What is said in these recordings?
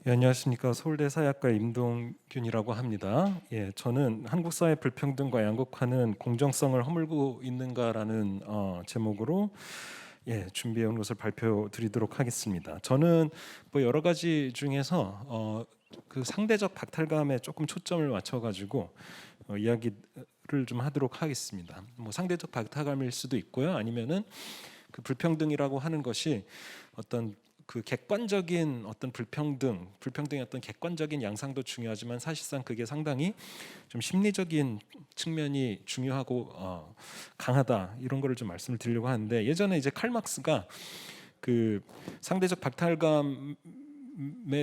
예, 안녕하십니까. 서울대 사회학과 임동균이라고 합니다. 예, 저는 한국 사회 불평등과 양극화는 공정성을 허물고 있는가라는 제목으로 준비해 온 것을 발표드리도록 하겠습니다. 저는 뭐 여러 가지 중에서 그 상대적 박탈감에 조금 초점을 맞춰가지고 이야기를 좀 하도록 하겠습니다. 뭐 상대적 박탈감일 수도 있고요, 아니면은 그 불평등이라고 하는 것이 어떤 그 객관적인 어떤 불평등의 어떤 객관적인 양상도 중요하지만 사실상 그게 상당히 좀 심리적인 측면이 중요하고 강하다, 이런 거를 좀 말씀을 드리려고 하는데, 예전에 이제 칼 막스가 그 상대적 박탈감에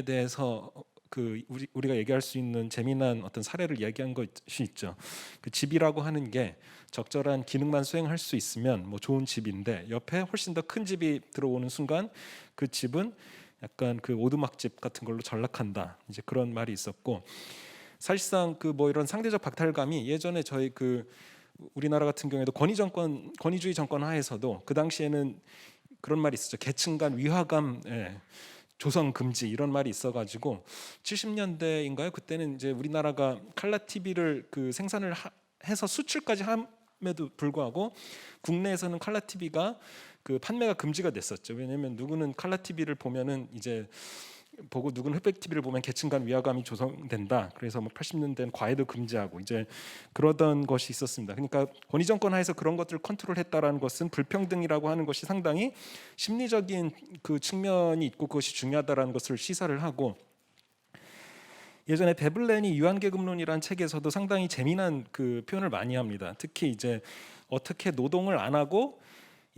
대해서 그 우리가 얘기할 수 있는 재미난 어떤 사례를 이야기한 것이 있죠. 그 집이라고 하는 게 적절한 기능만 수행할 수 있으면 뭐 좋은 집인데, 옆에 훨씬 더 큰 집이 들어오는 순간 그 집은 약간 그 오두막집 같은 걸로 전락한다, 이제 그런 말이 있었고, 사실상 그 뭐 이런 상대적 박탈감이 예전에 저희 그 우리나라 같은 경우에도 권위주의 정권 하에서도 그 당시에는 그런 말이 있었죠. 계층 간 위화감, 조성 금지, 이런 말이 있어가지고 70년대인가요? 그때는 이제 우리나라가 칼라 TV를 그 생산을 해서 수출까지 함에도 불구하고 국내에서는 칼라 TV가 그 판매가 금지가 됐었죠. 왜냐하면 누구는 칼라 TV를 보면은 이제 보고 누구는 흑백 TV를 보면 계층 간 위화감이 조성된다. 그래서 뭐 80년대는 과외도 금지하고 이제 그러던 것이 있었습니다. 그러니까 권위 정권 하에서 그런 것들을 컨트롤했다라는 것은 불평등이라고 하는 것이 상당히 심리적인 그 측면이 있고 그것이 중요하다라는 것을 시사를 하고, 예전에 베블렌이 유한계급론이라는 책에서도 상당히 재미난 그 표현을 많이 합니다. 특히 이제 어떻게 노동을 안 하고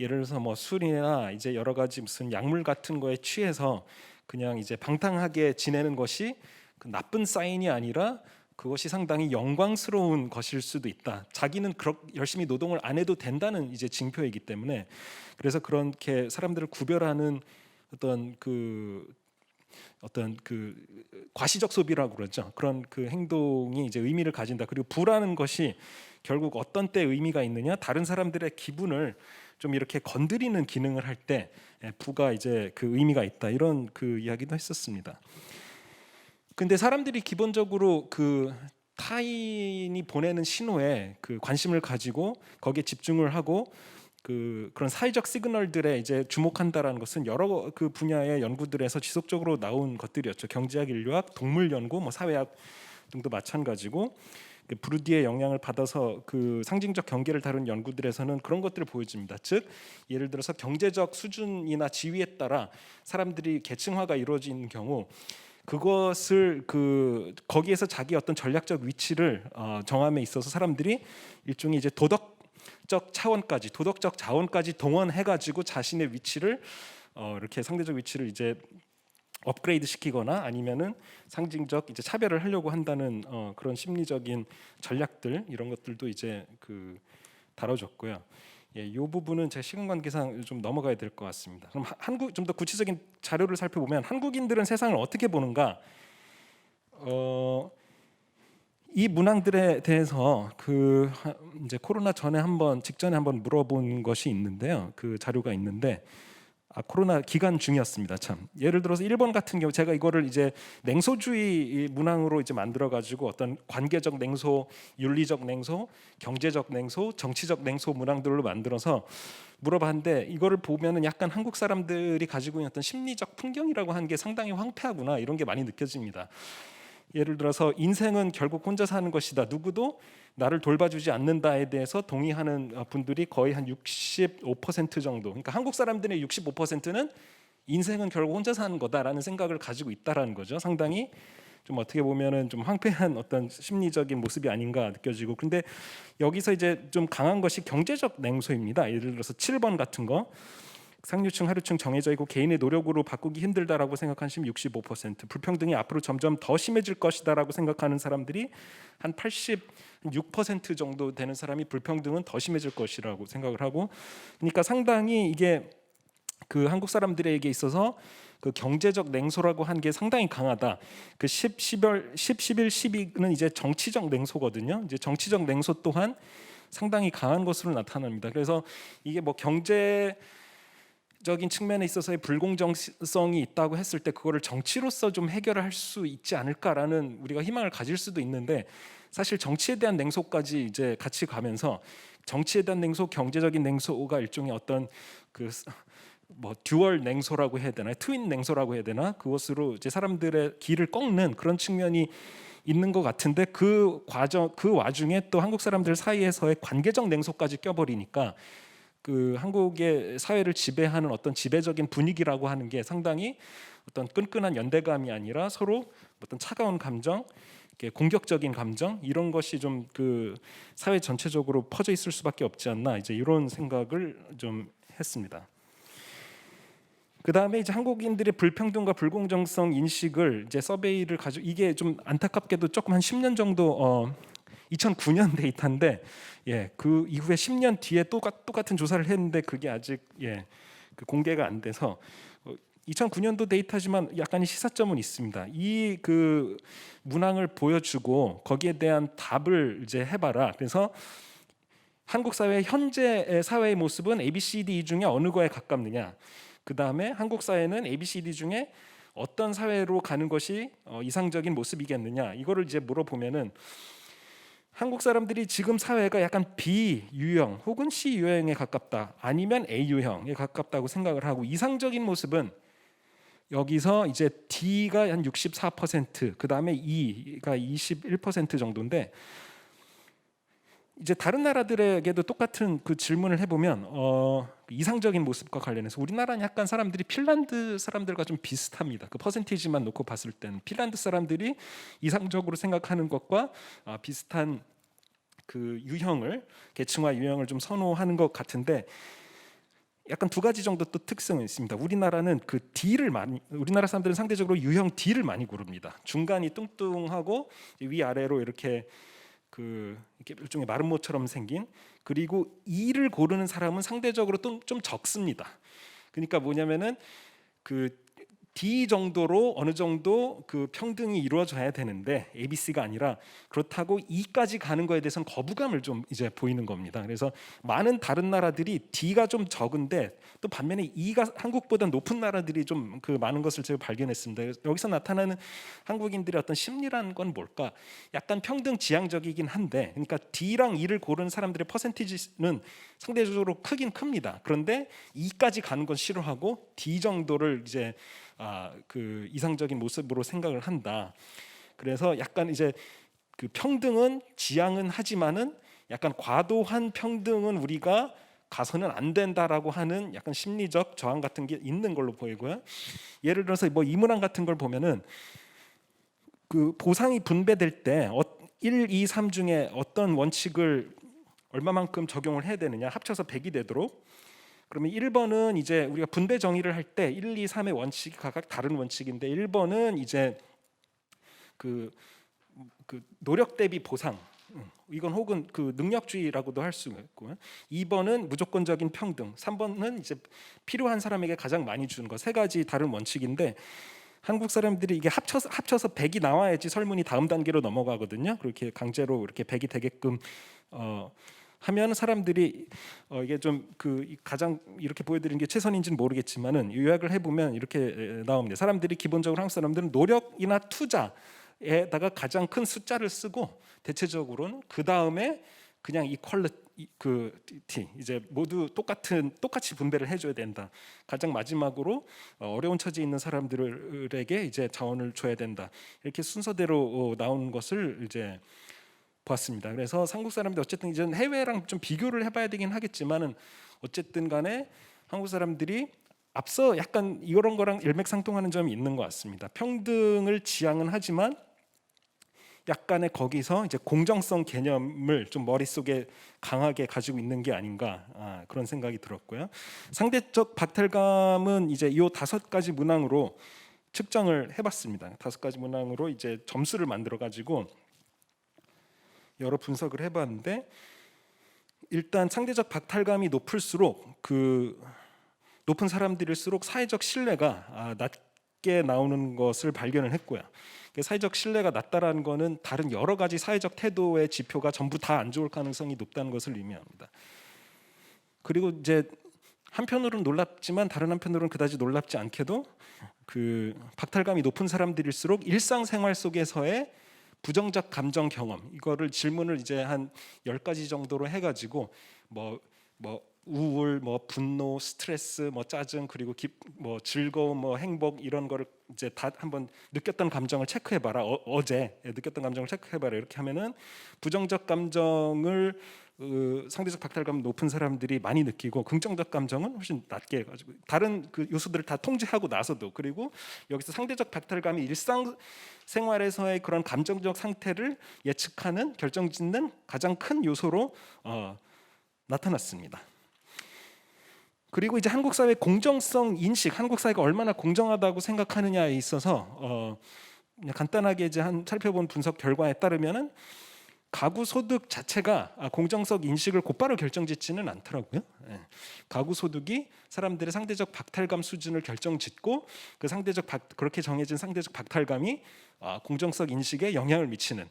예를 들어서 뭐 술이나 이제 여러 가지 무슨 약물 같은 거에 취해서 그냥 이제 방탕하게 지내는 것이 그 나쁜 사인이 아니라 그것이 상당히 영광스러운 것일 수도 있다. 자기는 그렇게 열심히 노동을 안 해도 된다는 이제 징표이기 때문에, 그래서 그렇게 사람들을 구별하는 어떤 그 과시적 소비라고 그러죠. 그런 그 행동이 이제 의미를 가진다. 그리고 부라는 것이 결국 어떤 때 의미가 있느냐, 다른 사람들의 기분을 좀 이렇게 건드리는 기능을 할 때 부가 이제 그 의미가 있다, 이런 그 이야기도 했었습니다. 근데 사람들이 기본적으로 그 타인이 보내는 신호에 그 관심을 가지고 거기에 집중을 하고 그런 사회적 시그널들에 이제 주목한다라는 것은 여러 그 분야의 연구들에서 지속적으로 나온 것들이었죠. 경제학, 인류학, 동물 연구, 뭐 사회학 등도 마찬가지고, 브루디의 영향을 받아서 그 상징적 경계를 다룬 연구들에서는 그런 것들을 보여줍니다. 즉, 예를 들어서 경제적 수준이나 지위에 따라 사람들이 계층화가 이루어지는 경우, 그것을 그 거기에서 자기 어떤 전략적 위치를 정함에 있어서 사람들이 일종의 이제 도덕적 자원까지 동원해가지고 자신의 위치를 이렇게 상대적 위치를 이제 업그레이드 시키거나 아니면은 상징적 이제 차별을 하려고 한다는 그런 심리적인 전략들, 이런 것들도 이제 그 다뤄졌고요. 이 부분은 제 시간 관계상 좀 넘어가야 될 것 같습니다. 그럼 한국 좀 더 구체적인 자료를 살펴보면 한국인들은 세상을 어떻게 보는가? 이 문항들에 대해서 그 이제 코로나 직전에 한번 물어본 것이 있는데요. 그 자료가 있는데, 코로나 기간 중이었습니다. 참, 예를 들어서 일본 같은 경우, 제가 이거를 이제 냉소주의 문항으로 이제 만들어 가지고 어떤 관계적 냉소, 윤리적 냉소, 경제적 냉소, 정치적 냉소 문항들로 만들어서 물어봤는데, 이거를 보면은 약간 한국 사람들이 가지고 있는 어떤 심리적 풍경이라고 하는 게 상당히 황폐하구나, 이런 게 많이 느껴집니다. 예를 들어서 인생은 결국 혼자 사는 것이다, 누구도 나를 돌봐주지 않는다에 대해서 동의하는 분들이 거의 한 65% 정도. 그러니까 한국 사람들의 65%는 인생은 결국 혼자 사는 거다라는 생각을 가지고 있다라는 거죠. 상당히 좀 어떻게 보면은 좀 황폐한 어떤 심리적인 모습이 아닌가 느껴지고, 근데 여기서 이제 좀 강한 것이 경제적 냉소입니다. 예를 들어서 7번 같은 거, 상류층 하류층 정해져 있고 개인의 노력으로 바꾸기 힘들다라고 생각하는 사람이 65%, 불평등이 앞으로 점점 더 심해질 것이다라고 생각하는 사람들이 한 86% 정도 되는 사람이 불평등은 더 심해질 것이라고 생각을 하고, 그러니까 상당히 이게 그 한국 사람들에게 있어서 그 경제적 냉소라고 한 게 상당히 강하다. 그 11, 12는 이제 정치적 냉소거든요. 이제 정치적 냉소 또한 상당히 강한 것으로 나타납니다. 그래서 이게 뭐 경제적 경제적인 측면에 있어서의 불공정성이 있다고 했을 때 그거를 정치로서 좀 해결할 수 있지 않을까라는 우리가 희망을 가질 수도 있는데, 사실 정치에 대한 냉소까지 이제 같이 가면서 정치에 대한 냉소, 경제적인 냉소가 일종의 어떤 그 뭐 듀얼 냉소라고 해야 되나, 트윈 냉소라고 해야 되나, 그것으로 이제 사람들의 길을 꺾는 그런 측면이 있는 것 같은데, 그 과정, 그 와중에 또 한국 사람들 사이에서의 관계적 냉소까지 껴버리니까 그 한국의 사회를 지배하는 어떤 지배적인 분위기라고 하는 게 상당히 어떤 끈끈한 연대감이 아니라 서로 어떤 차가운 감정, 공격적인 감정, 이런 것이 좀 그 사회 전체적으로 퍼져 있을 수밖에 없지 않나, 이제 이런 생각을 좀 했습니다. 그 다음에 이제 한국인들의 불평등과 불공정성 인식을 이제 서베이를 가지고, 이게 좀 안타깝게도 조금 한 10년 정도 2009년 데이터인데, 그 이후에 10년 뒤에 똑같은 조사를 했는데 그게 아직 그 공개가 안 돼서 2009년도 데이터지만 약간의 시사점은 있습니다. 이 그 문항을 보여주고 거기에 대한 답을 이제 해봐라. 그래서 한국 사회의 현재 사회의 모습은 ABCD 중에 어느 거에 가깝느냐, 그 다음에 한국 사회는 ABCD 중에 어떤 사회로 가는 것이 이상적인 모습이겠느냐, 이거를 이제 물어보면은 한국 사람들이 지금 사회가 약간 B 유형 혹은 C 유형에 가깝다, 아니면 A 유형에 가깝다고 생각을 하고, 이상적인 모습은 여기서 이제 D가 한 64%, 그 다음에 E가 21% 정도인데, 이제 다른 나라들에게도 똑같은 그 질문을 해보면 이상적인 모습과 관련해서 우리나라는 약간 사람들이 핀란드 사람들과 좀 비슷합니다. 그 퍼센티지만 놓고 봤을 때는 핀란드 사람들이 이상적으로 생각하는 것과 비슷한 그 유형을, 계층화 유형을 좀 선호하는 것 같은데, 약간 두 가지 정도 또 특성이 있습니다. 우리나라는 그 D를 많이, 우리나라 사람들은 상대적으로 유형 D를 많이 고릅니다. 중간이 뚱뚱하고 위아래로 이렇게 이렇게 일종의 마름모처럼 생긴, 그리고 E를 고르는 사람은 상대적으로 좀 적습니다. 그러니까 뭐냐면은 그 D 정도로 어느 정도 그 평등이 이루어져야 되는데 ABC가 아니라, 그렇다고 E까지 가는 거에 대해서는 거부감을 좀 이제 보이는 겁니다. 그래서 많은 다른 나라들이 D가 좀 적은데, 또 반면에 E가 한국보다 높은 나라들이 좀 그 많은 것을 제가 발견했습니다. 여기서 나타나는 한국인들의 어떤 심리라는 건 뭘까? 약간 평등 지향적이긴 한데, 그러니까 D랑 E를 고르는 사람들의 퍼센티지는 상대적으로 크긴 큽니다. 그런데 E까지 가는 건 싫어하고 D 정도를 이제 그 이상적인 모습으로 생각을 한다. 그래서 약간 이제 그 평등은 지향은 하지만은 약간 과도한 평등은 우리가 가서는 안 된다라고 하는 약간 심리적 저항 같은 게 있는 걸로 보이고요. 예를 들어서 뭐 이 문항 같은 걸 보면은 그 보상이 분배될 때 1, 2, 3 중에 어떤 원칙을 얼마만큼 적용을 해야 되느냐, 합쳐서 100이 되도록. 그러면 1번은 이제 우리가 분배 정의를 할 때 1, 2, 3의 원칙이 각각 다른 원칙인데, 1번은 이제 그 노력 대비 보상, 이건 혹은 그 능력주의라고도 할 수 있고요. 2번은 무조건적인 평등, 3번은 이제 필요한 사람에게 가장 많이 주는 거, 세 가지 다른 원칙인데, 한국 사람들이 이게 합쳐서 100이 나와야지 설문이 다음 단계로 넘어가거든요. 그렇게 강제로 이렇게 100이 되게끔 하면 사람들이 이게 좀 그 가장 이렇게 보여드리는 게 최선인지는 모르겠지만은 요약을 해보면 이렇게 나옵니다. 사람들이 기본적으로, 한국 사람들은 노력이나 투자에다가 가장 큰 숫자를 쓰고, 대체적으로는 그 다음에 그냥 이퀄리티, 이제 모두 똑같이 분배를 해줘야 된다. 가장 마지막으로 어려운 처지에 있는 사람들에게 이제 자원을 줘야 된다. 이렇게 순서대로 나오는 것을 이제 보았습니다. 그래서 한국 사람들 어쨌든 이제 해외랑 좀 비교를 해봐야 되긴 하겠지만은, 어쨌든 간에 한국 사람들이 앞서 약간 이런 거랑 일맥상통하는 점이 있는 것 같습니다. 평등을 지향은 하지만 약간의 거기서 이제 공정성 개념을 좀 머릿속에 강하게 가지고 있는 게 아닌가, 그런 생각이 들었고요. 상대적 박탈감은 이제 이 5가지 문항으로 측정을 해봤습니다. 5가지 문항으로 이제 점수를 만들어 가지고 여러 분석을 해봤는데, 일단 상대적 박탈감이 높을수록, 그 높은 사람들일수록 사회적 신뢰가 낮게 나오는 것을 발견을 했고요. 사회적 신뢰가 낮다라는 것은 다른 여러 가지 사회적 태도의 지표가 전부 다 안 좋을 가능성이 높다는 것을 의미합니다. 그리고 이제 한편으로는 놀랍지만 다른 한편으로는 그다지 놀랍지 않게도 그 박탈감이 높은 사람들일수록 일상생활 속에서의 부정적 감정 경험, 이거를 질문을 이제 한 10가지 정도로 해가지고 뭐 우울, 뭐 분노, 스트레스, 뭐 짜증, 그리고 뭐 즐거움, 뭐 행복, 이런 거를 이제 다 한번 느꼈던 감정을 체크해봐라. 어제 느꼈던 감정을 체크해봐라. 이렇게 하면은 부정적 감정을 상대적 박탈감 높은 사람들이 많이 느끼고, 긍정적 감정은 훨씬 낮게 해가지고, 다른 그 요소들을 다 통제하고 나서도, 그리고 여기서 상대적 박탈감이 일상 생활에서의 그런 감정적 상태를 예측하는, 결정짓는 가장 큰 요소로 나타났습니다. 그리고 이제 한국 사회 공정성 인식, 한국 사회가 얼마나 공정하다고 생각하느냐에 있어서 간단하게 이제 살펴본 분석 결과에 따르면은 가구 소득 자체가 공정성 인식을 곧바로 결정짓지는 않더라고요. 가구 소득이 사람들의 상대적 박탈감 수준을 결정짓고, 그 그렇게 정해진 상대적 박탈감이 공정성 인식에 영향을 미치는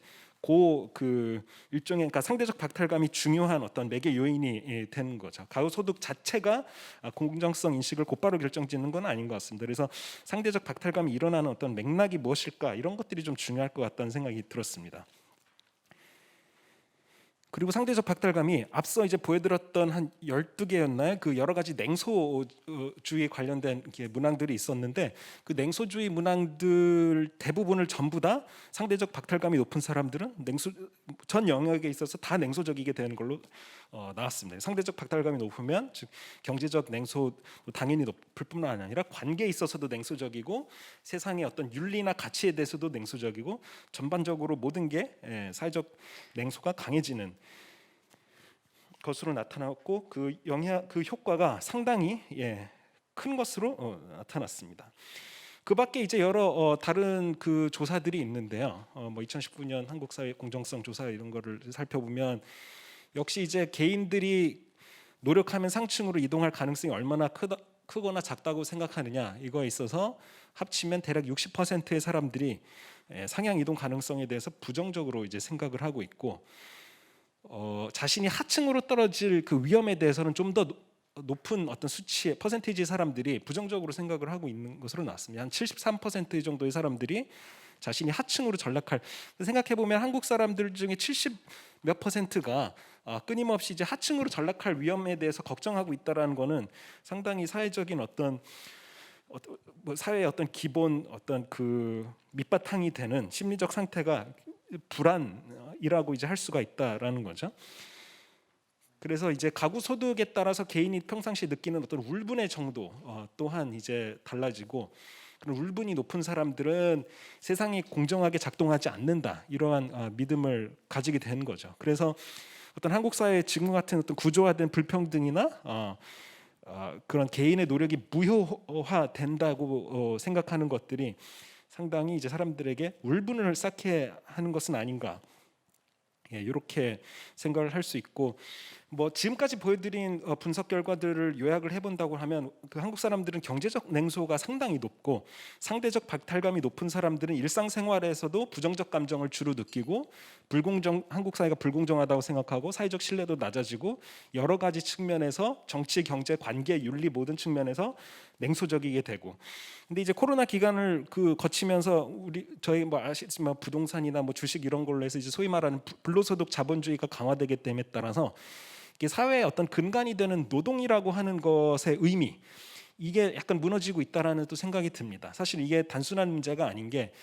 그 일종의, 그러니까 상대적 박탈감이 중요한 어떤 매개 요인이 되는 거죠. 가구 소득 자체가 공정성 인식을 곧바로 결정짓는 건 아닌 것 같습니다. 그래서 상대적 박탈감이 일어나는 어떤 맥락이 무엇일까, 이런 것들이 좀 중요할 것 같다는 생각이 들었습니다. 그리고 상대적 박탈감이 앞서 이제 보여드렸던 한 12개였나요? 그 여러 가지 냉소주의 관련된 문항들이 있었는데, 그 냉소주의 문항들 대부분을 전부 다 상대적 박탈감이 높은 사람들은 전 영역에 있어서 다 냉소적이게 되는 걸로 나왔습니다. 상대적 박탈감이 높으면, 즉 경제적 냉소 당연히 높을 뿐만 아니라 관계에 있어서도 냉소적이고, 세상의 어떤 윤리나 가치에 대해서도 냉소적이고, 전반적으로 모든 게 사회적 냉소가 강해지는 것으로 나타났고, 그 효과가 상당히 큰 것으로 나타났습니다. 그 밖에 이제 여러 다른 그 조사들이 있는데요. 뭐 2019년 한국 사회 공정성 조사 이런 거를 살펴보면, 역시 이제 개인들이 노력하면 상층으로 이동할 가능성이 얼마나 크거나 작다고 생각하느냐, 이거에 있어서 합치면 대략 60%의 사람들이 상향 이동 가능성에 대해서 부정적으로 이제 생각을 하고 있고, 자신이 하층으로 떨어질 그 위험에 대해서는 좀 더 높은 어떤 수치의 퍼센테이지 사람들이 부정적으로 생각을 하고 있는 것으로 나왔습니다. 한 73% 정도의 사람들이 자신이 하층으로 전락할, 생각해 보면 한국 사람들 중에 70 몇 %가 끊임없이 이제 하층으로 전락할 위험에 대해서 걱정하고 있다라는 거는 상당히 사회적인 어떤 사회의 어떤 기본 어떤 그 밑바탕이 되는 심리적 상태가 불안이라고 이제 할 수가 있다라는 거죠. 그래서 이제 가구 소득에 따라서 개인이 평상시 느끼는 어떤 울분의 정도 또한 이제 달라지고, 그런 울분이 높은 사람들은 세상이 공정하게 작동하지 않는다, 이러한 믿음을 가지게 되는 거죠. 그래서 어떤 한국 사회의 지금 같은 어떤 구조화된 불평등이나 그런 개인의 노력이 무효화된다고 생각하는 것들이 상당히 이제 사람들에게 울분을 쌓게 하는 것은 아닌가, 이렇게 생각을 할 수 있고, 뭐 지금까지 보여드린 분석 결과들을 요약을 해본다고 하면, 그 한국 사람들은 경제적 냉소가 상당히 높고, 상대적 박탈감이 높은 사람들은 일상생활에서도 부정적 감정을 주로 느끼고, 한국 사회가 불공정하다고 생각하고, 사회적 신뢰도 낮아지고, 여러 가지 측면에서 정치, 경제, 관계, 윤리 모든 측면에서 냉소적이게 되고. 근데 이제 코로나 기간을 거치면서 저희 뭐 아시지만 부동산이나 뭐 주식 이런 걸로 해서 이제 소위 말하는 불로소득 자본주의가 강화되기 때문에 따라서 이게 사회의 어떤 근간이 되는 노동이라고 하는 것의 의미, 이게 약간 무너지고 있다라는 또 생각이 듭니다. 사실 이게 단순한 문제가 아닌 게,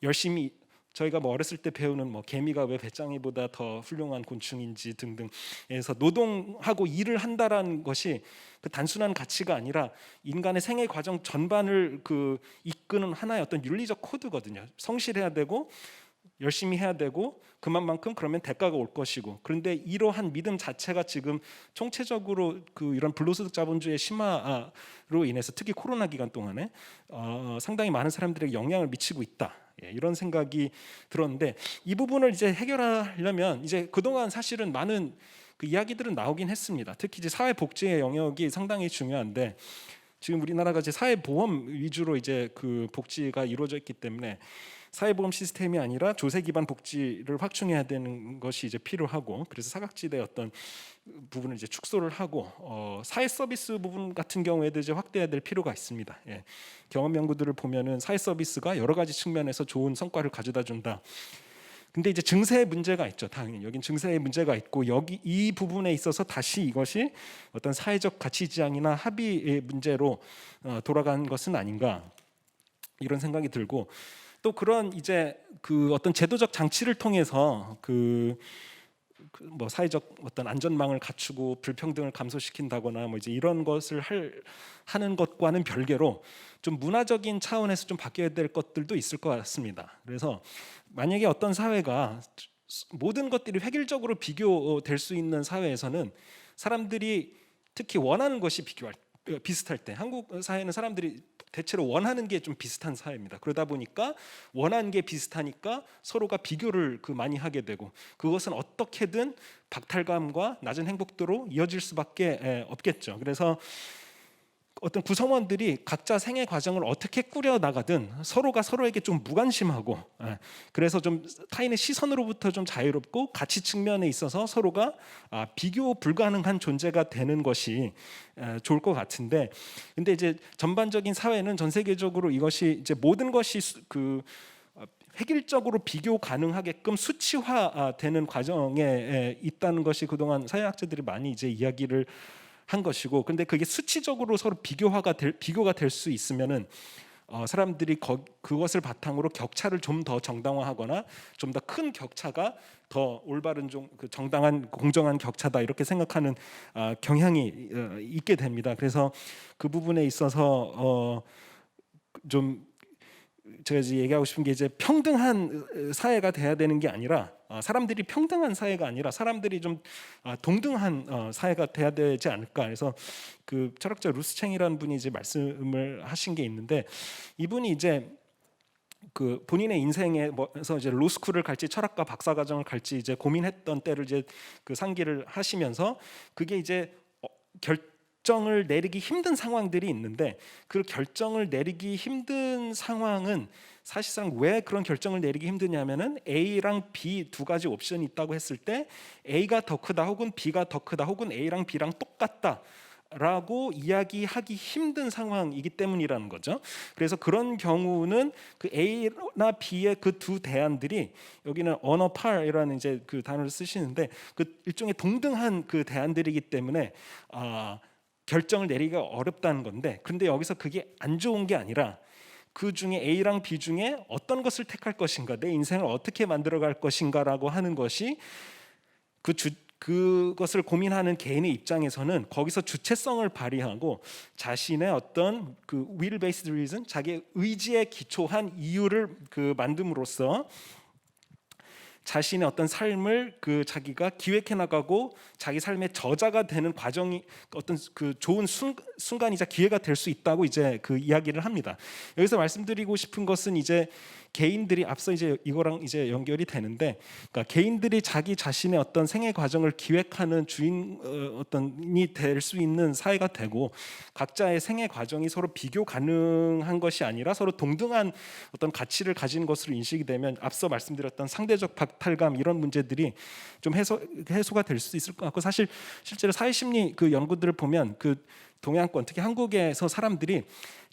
열심히 저희가 뭐 어렸을 때 배우는 뭐 개미가 왜 배짱이보다 더 훌륭한 곤충인지 등등에서 노동하고 일을 한다라는 것이 그 단순한 가치가 아니라 인간의 생애 과정 전반을 이끄는 하나의 어떤 윤리적 코드거든요. 성실해야 되고 열심히 해야 되고, 그만큼 그러면 대가가 올 것이고. 그런데 이러한 믿음 자체가 지금 총체적으로 이런 불로소득 자본주의의 심화로 인해서, 특히 코로나 기간 동안에 상당히 많은 사람들에게 영향을 미치고 있다, 이런 생각이 들었는데, 이 부분을 이제 해결하려면 이제 그동안 사실은 많은 그 이야기들은 나오긴 했습니다. 특히 이제 사회복지의 영역이 상당히 중요한데, 지금 우리나라가 이제 사회보험 위주로 이제 그 복지가 이루어져 있기 때문에 사회보험 시스템이 아니라 조세 기반 복지를 확충해야 되는 것이 이제 필요하고, 그래서 사각지대 어떤 부분을 이제 축소를 하고 사회 서비스 부분 같은 경우에도 이제 확대해야 될 필요가 있습니다. 예. 경험 연구들을 보면은 사회 서비스가 여러 가지 측면에서 좋은 성과를 가져다 준다. 근데 이제 증세의 문제가 있죠. 당연히 여긴 증세의 문제가 있고, 여기 이 부분에 있어서 다시 이것이 어떤 사회적 가치 지향이나 합의의 문제로 돌아간 것은 아닌가, 이런 생각이 들고, 또 그런 이제 그 어떤 제도적 장치를 통해서 뭐 사회적 어떤 안전망을 갖추고 불평등을 감소시킨다거나 뭐 이제 이런 것을 하는 것과는 별개로 좀 문화적인 차원에서 좀 바뀌어야 될 것들도 있을 것 같습니다. 그래서 만약에 어떤 사회가 모든 것들이 획일적으로 비교될 수 있는 사회에서는 사람들이 특히 원하는 것이 비슷할 때, 한국 사회는 사람들이 대체로 원하는 게 좀 비슷한 사회입니다. 그러다 보니까 원하는 게 비슷하니까 서로가 비교를 많이 하게 되고, 그것은 어떻게든 박탈감과 낮은 행복도로 이어질 수밖에 없겠죠. 그래서 어떤 구성원들이 각자 생애 과정을 어떻게 꾸려 나가든 서로가 서로에게 좀 무관심하고, 그래서 좀 타인의 시선으로부터 좀 자유롭고 가치 측면에 있어서 서로가 비교 불가능한 존재가 되는 것이 좋을 것 같은데, 근데 이제 전반적인 사회는 전 세계적으로 이것이 이제 모든 것이 획일적으로 비교 가능하게끔 수치화되는 과정에 있다는 것이 그동안 사회학자들이 많이 이제 이야기를 한 것이고, 근데 그게 수치적으로 서로 비교가 될 수 있으면은 사람들이 그것을 바탕으로 격차를 좀 더 정당화하거나 좀 더 큰 격차가 더 올바른 정당한 공정한 격차다, 이렇게 생각하는 경향이 있게 됩니다. 그래서 그 부분에 있어서 좀 제가 이제 얘기하고 싶은 게, 이제 평등한 사회가 돼야 되는 게 아니라, 사람들이 평등한 사회가 아니라 사람들이 좀 동등한 사회가 돼야 되지 않을까. 그래서 그 철학자 루스챙이라는 분이 이제 말씀을 하신 게 있는데, 이분이 이제 그 본인의 인생에서 이제 로스쿨을 갈지 철학과 박사과정을 갈지 이제 고민했던 때를 이제 그 상기를 하시면서, 그게 이제 결정을 내리기 힘든 상황들이 있는데, 그 결정을 내리기 힘든 상황은 사실상 왜 그런 결정을 내리기 힘드냐면은 A랑 B 두 가지 옵션이 있다고 했을 때 A가 더 크다 혹은 B가 더 크다 혹은 A랑 B랑 똑같다 라고 이야기하기 힘든 상황이기 때문이라는 거죠. 그래서 그런 경우는 그 A나 B의 그 두 대안들이, 여기는 on a par이라는 이제 그 단어를 쓰시는데, 그 일종의 동등한 그 대안들이기 때문에 결정을 내리기가 어렵다는 건데, 그런데 여기서 그게 안 좋은 게 아니라 그 중에 A랑 B 중에 어떤 것을 택할 것인가, 내 인생을 어떻게 만들어갈 것인가라고 하는 것이 그것을 고민하는 개인의 입장에서는 거기서 주체성을 발휘하고 자신의 어떤 그 will based reason, 자기의 의지에 기초한 이유를 만듦으로써 자신의 어떤 삶을 자기가 기획해 나가고 자기 삶의 저자가 되는 과정이 어떤 그 좋은 순간이자 기회가 될 수 있다고 이제 그 이야기를 합니다. 여기서 말씀드리고 싶은 것은, 이제 개인들이 앞서 이제 이거랑 이제 연결이 되는데, 그러니까 개인들이 자기 자신의 어떤 생애 과정을 기획하는 어떤이 될 수 있는 사회가 되고, 각자의 생애 과정이 서로 비교 가능한 것이 아니라 서로 동등한 어떤 가치를 가진 것으로 인식이 되면, 앞서 말씀드렸던 상대적 박탈감, 이런 문제들이 좀 해소가 될 수 있을 것 같고, 사실 실제로 사회심리 그 연구들을 보면 그 동양권, 특히 한국에서 사람들이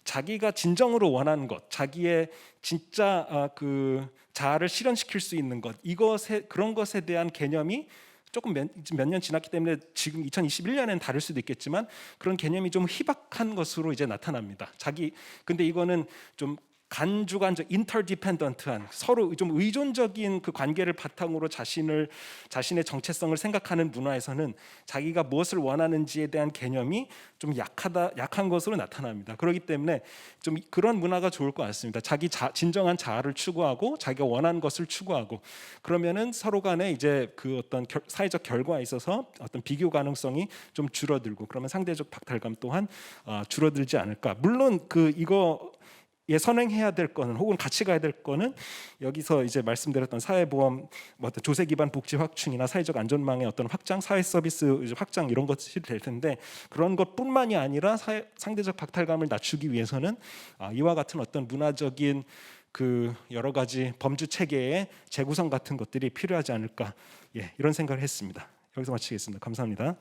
자기가 진정으로 원하는 것, 자기의 진짜 그 자아를 실현시킬 수 있는 것, 그런 것에 대한 개념이 조금 몇 년 지났기 때문에 지금 2021년에는 다를 수도 있겠지만, 그런 개념이 좀 희박한 것으로 이제 나타납니다. 근데 이거는 좀 간주간적 인터디펜던트한, 서로 좀 의존적인 그 관계를 바탕으로 자신의 정체성을 생각하는 문화에서는 자기가 무엇을 원하는지에 대한 개념이 좀 약한 것으로 나타납니다. 그렇기 때문에 좀 그런 문화가 좋을 것 같습니다. 자기 진정한 자아를 추구하고 자기가 원하는 것을 추구하고, 그러면은 서로 간에 이제 그 어떤 사회적 결과에 있어서 어떤 비교 가능성이 좀 줄어들고, 그러면 상대적 박탈감 또한 줄어들지 않을까. 물론 이거 선행해야 될 거는, 혹은 같이 가야 될 거는, 여기서 이제 말씀드렸던 사회보험, 어떤 조세 기반 복지 확충이나 사회적 안전망의 어떤 확장, 사회 서비스 확장, 이런 것이 될 텐데, 그런 것뿐만이 아니라 상대적 박탈감을 낮추기 위해서는 이와 같은 어떤 문화적인 그 여러 가지 범주 체계의 재구성 같은 것들이 필요하지 않을까, 이런 생각을 했습니다. 여기서 마치겠습니다. 감사합니다.